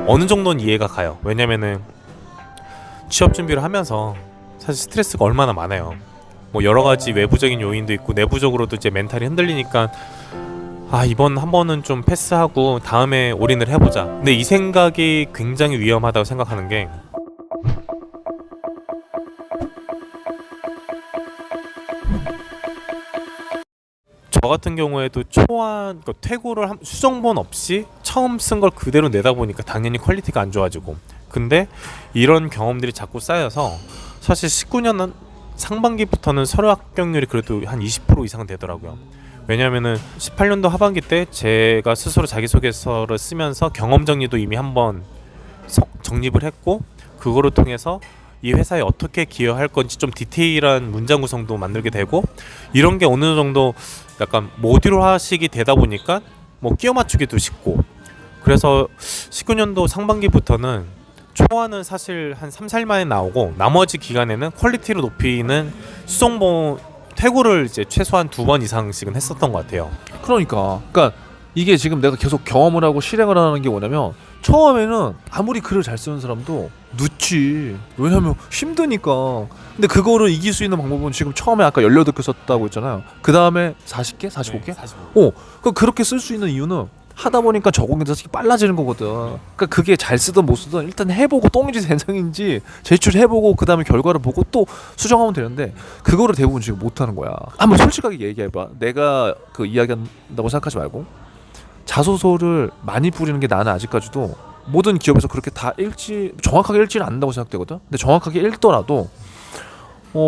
어느 정도는 이해가 가요. 왜냐면은 취업 준비를 하면서 사실 스트레스가 얼마나 많아요. 뭐 여러 가지 외부적인 요인도 있고 내부적으로도 이제 멘탈이 흔들리니까 이번 한 번은 좀 패스하고 다음에 올인을 해보자. 근데 이 생각이 굉장히 위험하다고 생각하는 게, 저 같은 경우에도 초안 퇴고를 수정본 없이 처음 쓴 걸 그대로 내다 보니까 당연히 퀄리티가 안 좋아지고, 근데 이런 경험들이 자꾸 쌓여서 사실 19년 상반기부터는 서류 합격률이 그래도 한 20% 이상 되더라고요. 왜냐면은 18년도 하반기 때 제가 스스로 자기소개서를 쓰면서 경험 정리도 이미 한번 정립을 했고, 그거를 통해서 이 회사에 어떻게 기여할 건지 좀 디테일한 문장 구성도 만들게 되고, 이런 게 어느 정도 약간 모듈화식이 되다 보니까 뭐 끼워 맞추기도 쉽고, 그래서 19년도 상반기부터는 초안은 사실 한 3, 4일 만에 나오고, 나머지 기간에는 퀄리티를 높이는 수정본 퇴고를 이제 최소한 2번 이상씩은 했었던 것 같아요. 그러니까 이게 지금 내가 계속 경험을 하고 실행을 하는 게 뭐냐면, 처음에는 아무리 글을 잘 쓰는 사람도 늦지. 왜냐면 힘드니까. 근데 그거를 이길 수 있는 방법은 지금 처음에 아까 18개 썼다고 했잖아요. 그 다음에 40개? 45개? 네, 45. 그렇게 쓸 수 있는 이유는 하다 보니까 적응이 돼서 빨라지는 거거든. 그러니까 그게 잘 쓰든 못 쓰든 일단 해보고 똥인지 된장인지 제출해보고 그 다음에 결과를 보고 또 수정하면 되는데, 그거를 대부분 지금 못하는 거야. 한번 솔직하게 얘기해봐. 내가 그 이야기한다고 생각하지 말고, 자소서를 많이 뿌리는 게 나는 아직까지도 모든 기업에서 그렇게 다 정확하게 읽지는 않는다고 생각되거든. 근데 정확하게 읽더라도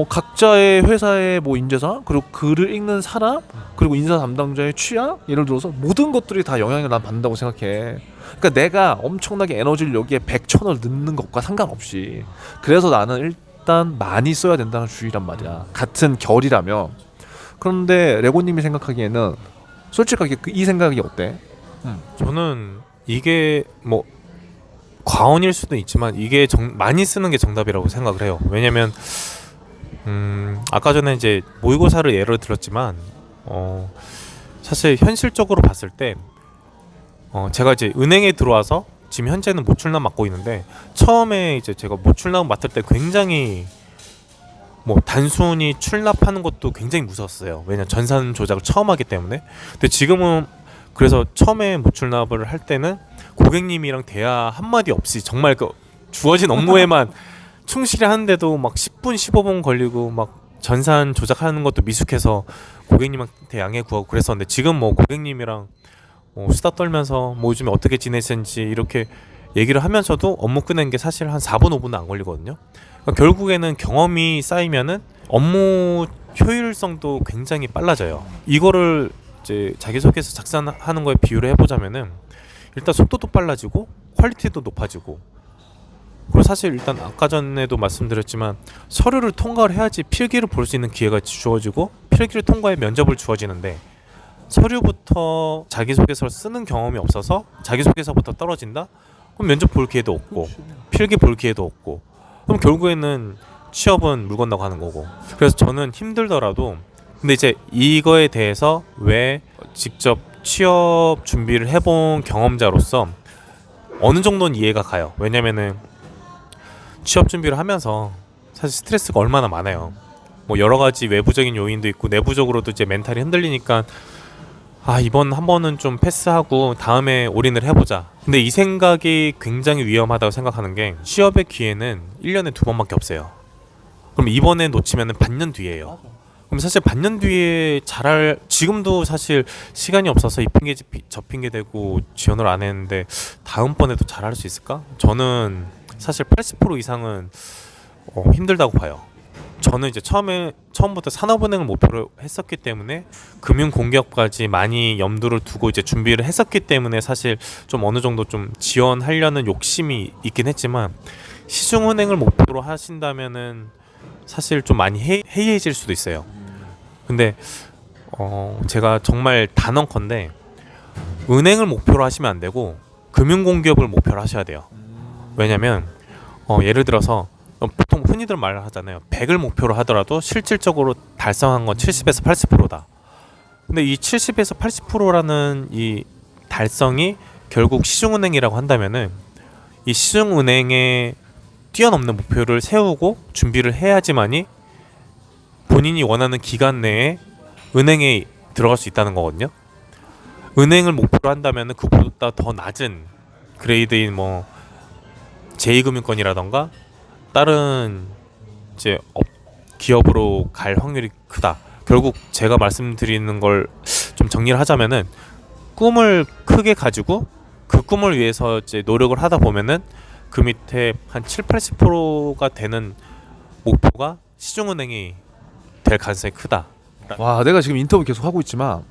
각자의 회사의 뭐 인재상, 그리고 글을 읽는 사람, 그리고 인사 담당자의 취향, 예를 들어서 모든 것들이 다 영향을 난 받는다고 생각해. 그러니까 내가 엄청나게 에너지를 여기에 100,000을 넣는 것과 상관없이, 그래서 나는 일단 많이 써야 된다는 주의란 말이야. 같은 결이라면. 그런데 레고님이 생각하기에는 솔직하게 이 생각이 어때? 저는 이게 뭐 과언일 수도 있지만 이게 많이 쓰는 게 정답이라고 생각을 해요. 왜냐면 아까 전에 이제 모의고사를 예를 들었지만 사실 현실적으로 봤을 때 제가 이제 은행에 들어와서 지금 현재는 모출납 맡고 있는데, 처음에 이제 제가 모출납 맡을 때 굉장히 뭐 단순히 출납하는 것도 굉장히 무서웠어요. 왜냐면 전산 조작을 처음 하기 때문에. 근데 지금은, 그래서 처음에 모출납을 할 때는 고객님이랑 대화 한마디 없이 정말 그 주어진 업무에만 충실히 하는데도 막 10분 15분 걸리고, 막 전산 조작하는 것도 미숙해서 고객님한테 양해 구하고 그랬었는데, 지금 뭐 고객님이랑 수다 떨면서 뭐 요즘에 어떻게 지내시는지 이렇게 얘기를 하면서도 업무 끝낸 게 사실 한 4분 5분도 안 걸리거든요. 그러니까 결국에는 경험이 쌓이면은 업무 효율성도 굉장히 빨라져요. 이거를 이제 자기소개서 작성하는 거에 비유를 해보자면은, 일단 속도도 빨라지고 퀄리티도 높아지고, 그리고 사실 일단 아까 전에도 말씀드렸지만 서류를 통과를 해야지 필기를 볼 수 있는 기회가 주어지고, 필기를 통과해 면접을 주어지는데, 서류부터 자기소개서를 쓰는 경험이 없어서 자기소개서부터 떨어진다? 그럼 면접 볼 기회도 없고 필기 볼 기회도 없고, 그럼 결국에는 취업은 물 건너고 하는 거고. 그래서 저는 힘들더라도, 근데 이제 이거에 대해서 왜 직접 취업 준비를 해본 경험자로서 어느 정도는 이해가 가요. 왜냐면은 취업 준비를 하면서 사실 스트레스가 얼마나 많아요. 뭐 여러 가지 외부적인 요인도 있고 내부적으로도 이제 멘탈이 흔들리니까 이번 한 번은 좀 패스하고 다음에 올인을 해보자. 근데 이 생각이 굉장히 위험하다고 생각하는 게, 취업의 기회는 1년에 2번밖에 없어요. 그럼 이번에 놓치면 반년 뒤에요. 그럼 사실 반년 뒤에 지금도 사실 시간이 없어서 이 핑계 저 핑계 대고 지원을 안 했는데 다음번에도 잘할 수 있을까? 저는 사실 80% 이상은 힘들다고 봐요. 저는 이제 처음부터 산업은행을 목표로 했었기 때문에 금융공기업까지 많이 염두를 두고 이제 준비를 했었기 때문에 사실 좀 어느 정도 좀 지원하려는 욕심이 있긴 했지만, 시중은행을 목표로 하신다면은 사실 좀 많이 해이해질 수도 있어요. 근데 제가 정말 단언컨대 은행을 목표로 하시면 안 되고 금융공기업을 목표로 하셔야 돼요. 왜냐면 예를 들어서 보통 흔히들 말을 하잖아요. 100을 목표로 하더라도 실질적으로 달성한 건 70에서 80%다. 근데 이 70에서 80%라는 이 달성이 결국 시중은행이라고 한다면은 이 시중은행에 뛰어넘는 목표를 세우고 준비를 해야지만이 본인이 원하는 기간 내에 은행에 들어갈 수 있다는 거거든요. 은행을 목표로 한다면 그보다 더 낮은 그레이드인 뭐 제2금융권이라던가 다른 이제 기업으로 갈 확률이 크다. 결국 제가 말씀드리는 걸 좀 정리를 하자면은 꿈을 크게 가지고 그 꿈을 위해서 이제 노력을 하다 보면은 그 밑에 한 7, 80%가 되는 목표가 시중은행이 될 가능성이 크다. 와, 내가 지금 인터뷰 계속 하고 있지만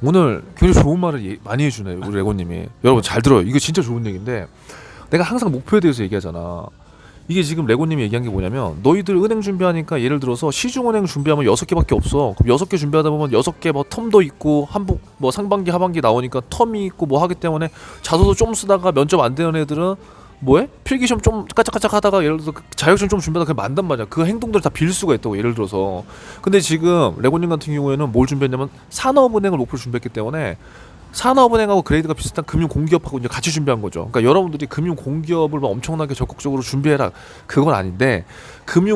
오늘 굉장히 좋은 말을 많이 해주네 우리 레고님이. 여러분 잘 들어요. 이거 진짜 좋은 얘기인데 내가 항상 목표에 대해서 얘기하잖아. 이게 지금 레고님이 얘기한 게 뭐냐면 너희들 은행 준비하니까 예를 들어서 시중은행 준비하면 6개밖에 없어. 그럼 6개 준비하다 보면 6개 뭐 텀도 있고 한복 뭐 상반기 하반기 나오니까 텀이 있고 뭐 하기 때문에 자소서 좀 쓰다가 면접 안 되는 애들은 뭐해? 필기시험 좀 까짝까짝 하다가 예를 들어서 자격증 좀 준비하다 그냥 만단 말이야. 그 행동들을 다 빌 수가 있다고 예를 들어서. 근데 지금 레고님 같은 경우에는 뭘 준비했냐면 산업은행을 목표로 준비했기 때문에 산업은행하고 그레이드가 비슷한 금융공기업하고 이제 같이 준비한 거죠. 그러니까 여러분들이 금융공기업을 막 엄청나게 적극적으로 준비해라 그건 아닌데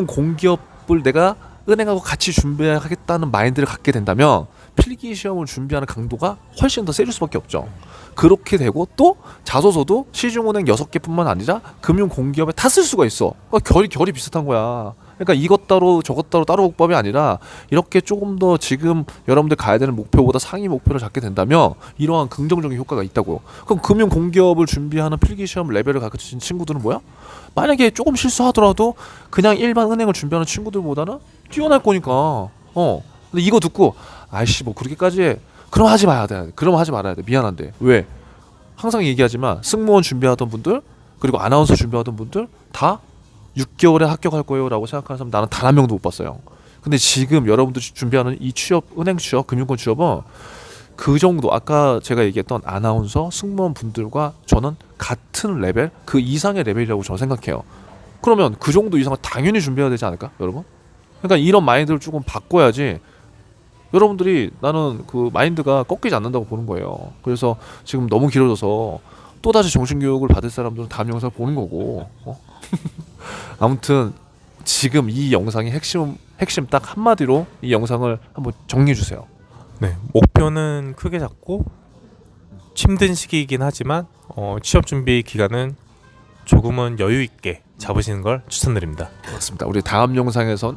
금융공기업을 내가 은행하고 같이 준비하겠다는 마인드를 갖게 된다면 필기시험을 준비하는 강도가 훨씬 더 세질 수밖에 없죠. 그렇게 되고 또 자소서도 시중은행 6개뿐만 아니라 금융공기업에 다 쓸 수가 있어. 그러니까 결이 비슷한 거야. 그러니까 이것 따로 저것 따로 국밥이 아니라 이렇게 조금 더 지금 여러분들 가야 되는 목표보다 상위 목표를 잡게 된다면 이러한 긍정적인 효과가 있다고요. 그럼 금융공기업을 준비하는 필기시험 레벨을 가르친 친구들은 뭐야? 만약에 조금 실수하더라도 그냥 일반 은행을 준비하는 친구들보다는 뛰어날 거니까. 근데 이거 듣고 아이씨 뭐 그렇게까지 해. 그럼 하지 마야 돼. 그럼 하지 말아야 돼. 미안한데. 왜? 항상 얘기하지만 승무원 준비하던 분들 그리고 아나운서 준비하던 분들 다 6개월에 합격할 거예요 라고 생각하는 사람 나는 단 한 명도 못 봤어요. 근데 지금 여러분들이 준비하는 이 취업, 은행 취업, 금융권 취업은 그 정도 아까 제가 얘기했던 아나운서, 승무원 분들과 저는 같은 레벨, 그 이상의 레벨이라고 저는 생각해요. 그러면 그 정도 이상은 당연히 준비해야 되지 않을까 여러분? 그러니까 이런 마인드를 조금 바꿔야지 여러분들이 나는 그 마인드가 꺾이지 않는다고 보는 거예요. 그래서 지금 너무 길어져서 또다시 정신교육을 받을 사람들은 다음 영상을 보는 거고 아무튼 지금 이 영상의 핵심 딱 한마디로 이 영상을 한번 정리해 주세요. 네, 목표는 크게 잡고 힘든 시기이긴 하지만 취업 준비 기간은 조금은 여유 있게 잡으시는 걸 추천드립니다. 그렇습니다. 우리 다음 영상에선